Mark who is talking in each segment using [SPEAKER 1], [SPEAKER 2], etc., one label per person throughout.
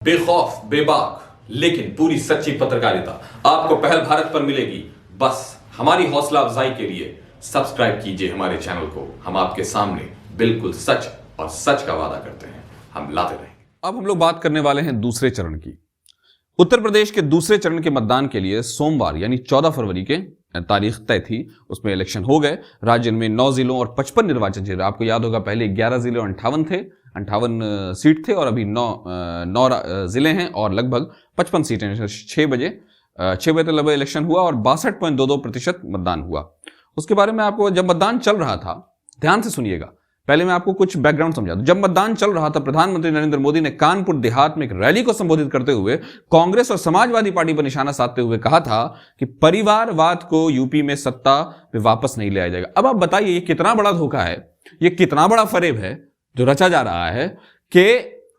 [SPEAKER 1] बेखौफ, बेबाक लेकिन पूरी सच्ची पत्रकारिता आपको पहल भारत पर मिलेगी। बस हमारी हौसला अफजाई के लिए सब्सक्राइब कीजिए हमारे चैनल को। हम आपके सामने बिल्कुल सच और सच का वादा करते हैं, हम लाते रहेंगे।
[SPEAKER 2] अब हम लोग बात करने वाले हैं दूसरे चरण की। उत्तर प्रदेश के दूसरे चरण के मतदान के लिए सोमवार यानी 14 फरवरी के तारीख तय थी। उसमें इलेक्शन हो गए। राज्य में 9 जिलों और 55 निर्वाचन क्षेत्र। आपको याद होगा पहले 11 जिले और 58 सीट थे और अभी 9 जिले हैं और लगभग 55 सीटें। 6 बजे तक लगभग इलेक्शन हुआ और 62.22% मतदान हुआ। उसके बारे में आपको, जब मतदान चल रहा था, ध्यान से सुनिएगा, पहले मैं आपको कुछ बैकग्राउंड समझा दूं। जब मतदान चल रहा था, प्रधानमंत्री नरेंद्र मोदी ने कानपुर देहात में एक रैली को संबोधित करते हुए कांग्रेस और समाजवादी पार्टी पर निशाना साधते हुए कहा था कि परिवारवाद को यूपी में सत्ता पे वापस नहीं ले आया जाएगा। अब आप बताइए, ये कितना बड़ा धोखा है, ये कितना बड़ा फरेब है जो रचा जा रहा है कि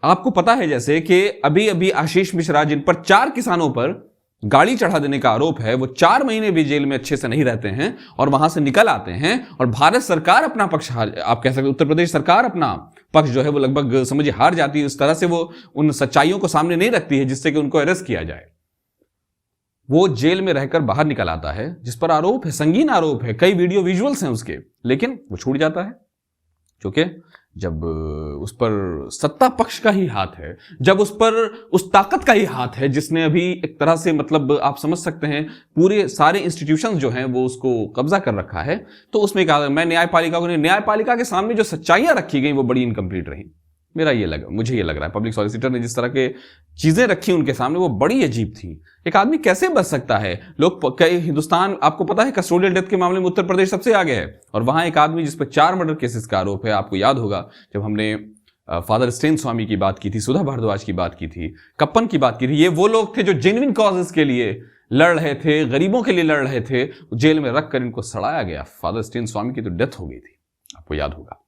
[SPEAKER 2] आपको पता है जैसे कि अभी अभी आशीष मिश्रा, जिन पर 4 किसानों पर गाड़ी चढ़ा देने का आरोप है, वो 4 महीने भी जेल में अच्छे से नहीं रहते हैं और वहां से निकल आते हैं और भारत सरकार अपना पक्ष आप कह सकते, उत्तर प्रदेश सरकार अपना पक्ष जो है वो लगभग समझिए हार जाती है। इस तरह से वो उन सच्चाइयों को सामने नहीं रखती है जिससे कि उनको अरेस्ट किया जाए। वो जेल में रहकर बाहर निकल आता है, जिस पर आरोप है, संगीन आरोप है, कई वीडियो विजुअल्स हैं उसके, लेकिन वो छूट जाता है। क्योंकि जब उस पर सत्ता पक्ष का ही हाथ है, जब उस पर उस ताकत का ही हाथ है जिसने अभी एक तरह से, मतलब आप समझ सकते हैं, पूरे सारे इंस्टीट्यूशंस जो हैं वो उसको कब्जा कर रखा है, तो उसमें कहा मैं न्यायपालिका के सामने जो सच्चाइयां रखी गई वो बड़ी इनकम्प्लीट रही। मुझे ये लग रहा है पब्लिक सॉलिसिटर ने जिस तरह के चीजें रखी उनके सामने वो बड़ी अजीब थी। एक आदमी कैसे बच सकता है? हिंदुस्तान, आपको पता है, कस्टोडियल डेथ के मामले में उत्तर प्रदेश सबसे आगे है और वहां एक आदमी जिस पर 4 मर्डर केसेस का आरोप है। आपको याद होगा जब हमने फादर स्टेन स्वामी की बात की थी, सुधा भारद्वाज की बात की थी, कप्पन की बात की थी। ये वो लोग थे जो जेन्युइन कॉजेस के लिए लड़ रहे थे, गरीबों के लिए लड़ रहे थे। जेल में रखकर इनको सड़ाया गया। फादर स्टेन स्वामी की तो डेथ हो गई थी, आपको याद होगा।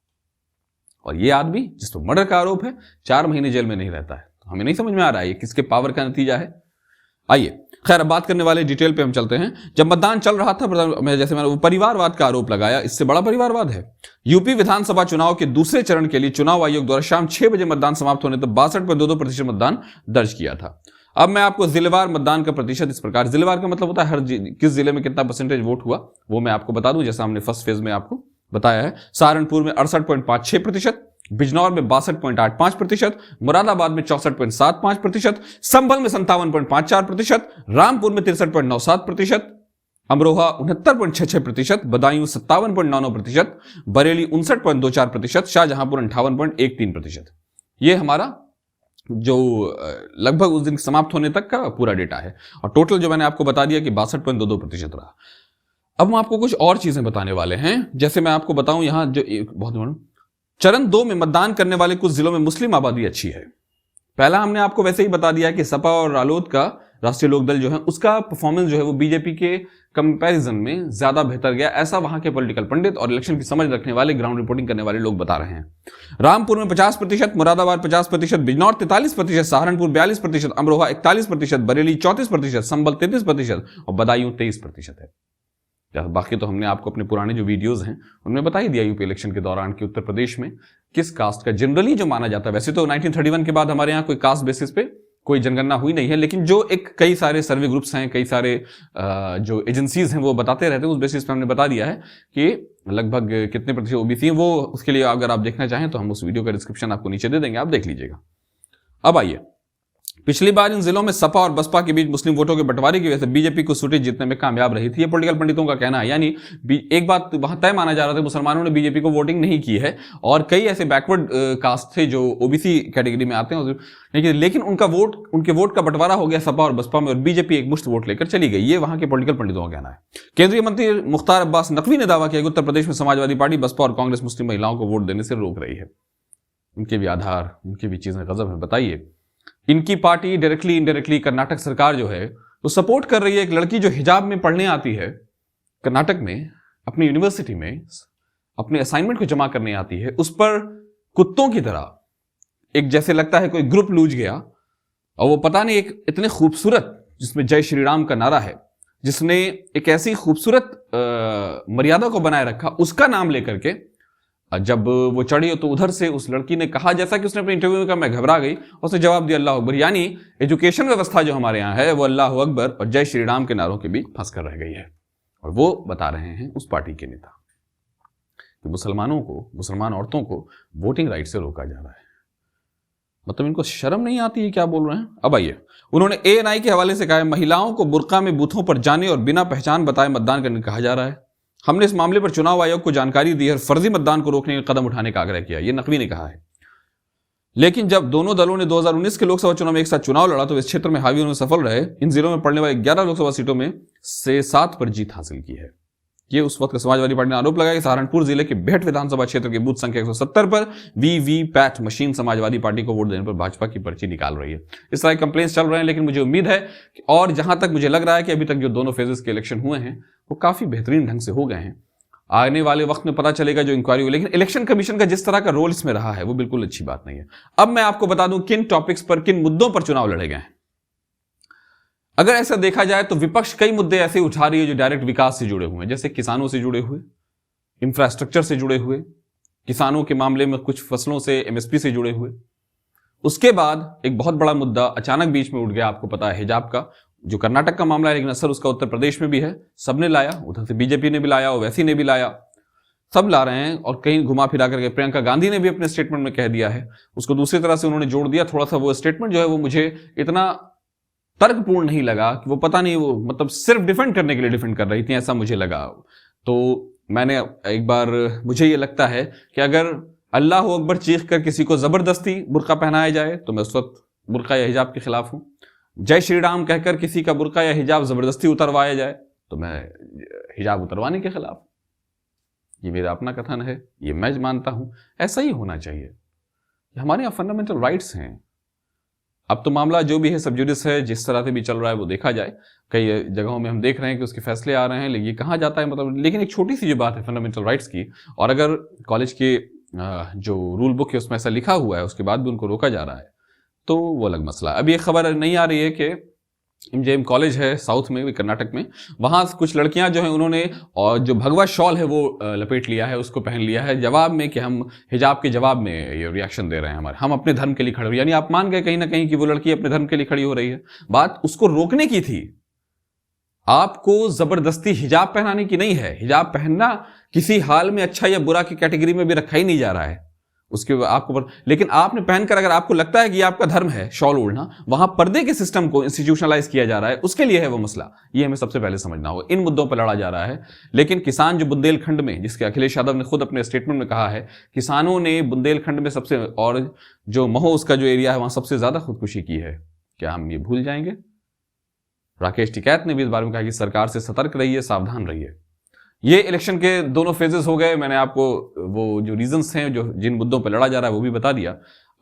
[SPEAKER 2] और ये आदमी जिस पर मर्डर का आरोप है 4 महीने जेल में नहीं रहता है। तो हमें नहीं समझ में आ रहा है ये किसके पावर का नतीजा है। आइए, खैर अब बात करने वाले डिटेल पे हम चलते हैं। जब मतदान चल रहा था, जैसे मैंने परिवारवाद का आरोप लगाया, इससे बड़ा परिवारवाद है। यूपी विधानसभा चुनाव के दूसरे चरण के लिए चुनाव आयोग द्वारा शाम 6 बजे मतदान समाप्त होने तक 62.22% मतदान दर्ज किया था। अब मैं आपको जिलेवार मतदान का प्रतिशत इस प्रकार, जिलेवार का मतलब होता है किस जिले में कितना परसेंटेज वोट हुआ, वो मैं आपको बता दूं जैसा हमने फर्स्ट फेज में आपको बताया है। सहारनपुर में 68.56%, बिजनौर में 62.85%, मुरादाबाद में 64.75%, संभल में 57.54%, रामपुर में 63.97%, अमरोहा 69.66%, बदायूं 57.99%, बरेली 59.24%, शाहजहांपुर 58.13%। ये हमारा जो लगभग उस दिन समाप्त होने तक का पूरा डेटा है और टोटल जो मैंने आपको बता दिया कि 62.22% रहा। अब हम आपको कुछ और चीजें बताने वाले हैं। जैसे मैं आपको बताऊं, यहां जो एक बहुत चरण 2 में मतदान करने वाले कुछ जिलों में मुस्लिम आबादी अच्छी है। पहला हमने आपको वैसे ही बता दिया कि सपा और रालोद का, राष्ट्रीय लोकदल जो है, उसका परफॉर्मेंस जो है वो बीजेपी के कंपैरिजन में ज्यादा बेहतर गया, ऐसा वहां के पॉलिटिकल पंडित और इलेक्शन की समझ रखने वाले, ग्राउंड रिपोर्टिंग करने वाले लोग बता रहे हैं। रामपुर में 50%, मुरादाबाद 50%, बिजनौर 43%, सहारनपुर 42%, अमरोहा 41%, बरेली 34%, संभल 33% और बदायूं 23% है। बाकी तो हमने आपको अपने पुराने जो वीडियोस हैं उनमें बता ही दिया यूपी इलेक्शन के दौरान कि उत्तर प्रदेश में किस कास्ट का जनरली जो माना जाता है। वैसे तो 1931 के बाद हमारे यहाँ कोई कास्ट बेसिस पे कोई जनगणना हुई नहीं है, लेकिन जो एक कई सारे सर्वे ग्रुप्स हैं, कई सारे जो एजेंसीज हैं वो बताते रहते हैं, उस बेसिस पे हमने बता दिया है कि लगभग कितने प्रतिशत ओबीसी हैं। वो उसके लिए अगर आप देखना चाहें तो हम उस वीडियो का डिस्क्रिप्शन आपको नीचे दे देंगे, आप देख लीजिएगा। अब आइए, पिछली बार इन जिलों में सपा और बसपा के बीच मुस्लिम वोटों के बंटवारे की वजह से बीजेपी को सीटें जीतने में कामयाब रही थी, ये पॉलिटिकल पंडितों का कहना है। यानी एक बात वहां तय माना जा रहा था, मुसलमानों ने बीजेपी को वोटिंग नहीं की है और कई ऐसे बैकवर्ड कास्ट थे जो ओबीसी कैटेगरी में आते हैं, लेकिन उनके वोट का बंटवारा हो गया सपा और बसपा में और बीजेपी एक मुश्त वोट लेकर चली गई। ये वहां के पॉलिटिकल पंडितों का कहना है। केंद्रीय मंत्री मुख्तार अब्बास नकवी ने दावा किया कि उत्तर प्रदेश में समाजवादी पार्टी, बसपा और कांग्रेस मुस्लिम महिलाओं को वोट देने से रोक रही है। उनके भी आधार, उनकी भी चीजें गजब है। बताइए, इनकी पार्टी डायरेक्टली इनडायरेक्टली कर्नाटक सरकार जो है वो सपोर्ट कर रही है। एक लड़की जो हिजाब में पढ़ने आती है कर्नाटक में, अपनी यूनिवर्सिटी में अपने असाइनमेंट को जमा करने आती है, उस पर कुत्तों की तरह एक, जैसे लगता है कोई ग्रुप लूज गया और वो पता नहीं एक इतने खूबसूरत, जिसमें जय श्री राम का नारा है, जिसने एक ऐसी खूबसूरत मर्यादा को बनाए रखा, उसका नाम लेकर के जब वो चढ़ी तो उधर से उस लड़की ने कहा, जैसा कि उसने अपने इंटरव्यू में कहा, मैं घबरा गई, उसने जवाब दिया अल्लाह अकबर। यानी एजुकेशन व्यवस्था जो हमारे यहाँ है वो अल्लाह अकबर और जय श्री राम के नारों के बीच फंस कर रह गई है। और वो बता रहे हैं उस पार्टी के नेता कि मुसलमानों को, मुसलमान औरतों को वोटिंग राइट से रोका जा रहा है। मतलब इनको शर्म नहीं आती है, क्या बोल रहे हैं। अब आइए, उन्होंने ANI के हवाले से कहा है, महिलाओं को बुर्का में बूथों पर जाने और बिना पहचान बताए मतदान करने कहा जा रहा है। हमने इस मामले पर चुनाव आयोग को जानकारी दी और फर्जी मतदान को रोकने का कदम उठाने का आग्रह किया, ये नकवी ने कहा है। लेकिन जब दोनों दलों ने 2019 के लोकसभा चुनाव में एक साथ चुनाव लड़ा तो इस क्षेत्र में हावी होने में सफल रहे। इन जिलों में पड़ने वाले 11 लोकसभा सीटों में से 7 पर जीत हासिल की है। ये उस वक्त समाजवादी पार्टी ने आरोप लगाया कि सहारनपुर जिले के बेहट विधानसभा क्षेत्र के बूथ संख्या 170 पर वीवीपैट मशीन समाजवादी पार्टी को वोट देने पर भाजपा की पर्ची निकाल रही है। इस तरह कंप्लेंट्स चल रहे हैं, लेकिन मुझे उम्मीद है कि, और जहां तक मुझे लग रहा है कि अभी तक जो दोनों फेजेस के इलेक्शन हुए हैं वो काफी बेहतरीन ढंग से हो गए हैं। आने वाले वक्त में पता चलेगा जो इंक्वायरी हुई, लेकिन इलेक्शन कमीशन का जिस तरह का रोल इसमें रहा है वो बिल्कुल अच्छी बात नहीं है। अब मैं आपको बता दूं किन टॉपिक्स पर, किन मुद्दों पर चुनाव लड़े गए हैं। अगर ऐसा देखा जाए तो विपक्ष कई मुद्दे ऐसे उठा रही है जो डायरेक्ट विकास से जुड़े हुए हैं, जैसे किसानों से जुड़े हुए, इंफ्रास्ट्रक्चर से जुड़े हुए, किसानों के मामले में कुछ फसलों से MSP से जुड़े हुए। उसके बाद एक बहुत बड़ा मुद्दा अचानक बीच में उठ गया, आपको पता है, हिजाब का, जो कर्नाटक का मामला है, लेकिन असर उसका उत्तर प्रदेश में भी है। सबने लाया, उधर से बीजेपी ने भी लाया, ओवैसी ने भी लाया, सब ला रहे हैं। और कहीं घुमा फिरा करके प्रियंका गांधी ने भी अपने स्टेटमेंट में कह दिया है, उसको दूसरी तरह से उन्होंने जोड़ दिया। थोड़ा सा वो स्टेटमेंट जो है वो मुझे इतना तर्कपूर्ण नहीं लगा कि वो पता नहीं, वो मतलब सिर्फ डिफेंड करने के लिए डिफेंड कर रही थी, ऐसा मुझे लगा। तो मैंने एक बार, मुझे ये लगता है कि अगर अल्लाह अकबर चीख कर किसी को जबरदस्ती बुर्का पहनाया जाए तो मैं उस वक्त बुर्का या हिजाब के खिलाफ हूं। जय श्री राम कहकर किसी का बुर्का या हिजाब जबरदस्ती उतरवाया जाए तो मैं हिजाब उतरवाने के खिलाफ। ये मेरा अपना कथन है, ये मैं मानता हूं, ऐसा ही होना चाहिए। हमारे यहाँ फंडामेंटल राइट्स हैं। अब तो मामला जो भी है सब जुडिस है, जिस तरह से भी चल रहा है वो देखा जाए। कई जगहों में हम देख रहे हैं कि उसके फैसले आ रहे हैं, लेकिन ये कहाँ जाता है मतलब। लेकिन एक छोटी सी जो बात है फंडामेंटल राइट्स की, और अगर कॉलेज के जो रूल बुक है उसमें ऐसा लिखा हुआ है, उसके बाद भी उनको रोका जा रहा है, तो वो अलग मसला है। अब ये खबर नहीं आ रही है कि MJM कॉलेज है साउथ में, कर्नाटक में, वहां कुछ लड़कियां जो हैं उन्होंने और जो भगवा शॉल है वो लपेट लिया है, उसको पहन लिया है, जवाब में कि हम हिजाब के जवाब में ये रिएक्शन दे रहे हैं, हमारे हम अपने धर्म के लिए खड़े हो। यानी आप मान गए कहीं ना कहीं कि वो लड़की अपने धर्म के लिए खड़ी हो रही है। बात उसको रोकने की थी, आपको जबरदस्ती हिजाब पहनाने की नहीं है। हिजाब पहनना किसी हाल में अच्छा या बुरा की कैटेगरी में भी रखा ही नहीं जा रहा है उसके आपको पर, लेकिन आपने पहनकर अगर आपको लगता है कि आपका धर्म है शॉल ओढ़ना, वहां पर्दे के सिस्टम को इंस्टीट्यूशनलाइज किया जा रहा है, उसके लिए है वो मसला। ये हमें सबसे पहले समझना होगा। इन मुद्दों पर लड़ा जा रहा है। लेकिन किसान जो बुंदेलखंड में, जिसके अखिलेश यादव ने खुद अपने स्टेटमेंट में कहा है, किसानों ने बुंदेलखंड में सबसे, और जो महो उसका जो एरिया है वहां सबसे ज्यादा खुदकुशी की है, क्या हम ये भूल जाएंगे? राकेश टिकैत ने भी इस बारे में कहा कि सरकार से सतर्क रहिए, सावधान रहिए। ये इलेक्शन के दोनों फेजेस हो गए। मैंने आपको वो जो रीजंस हैं, जो जिन मुद्दों पर लड़ा जा रहा है, वो भी बता दिया।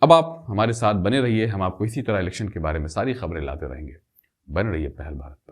[SPEAKER 2] अब आप हमारे साथ बने रहिए, हम आपको इसी तरह इलेक्शन के बारे में सारी खबरें लाते रहेंगे। बने रहिए पहल भारत।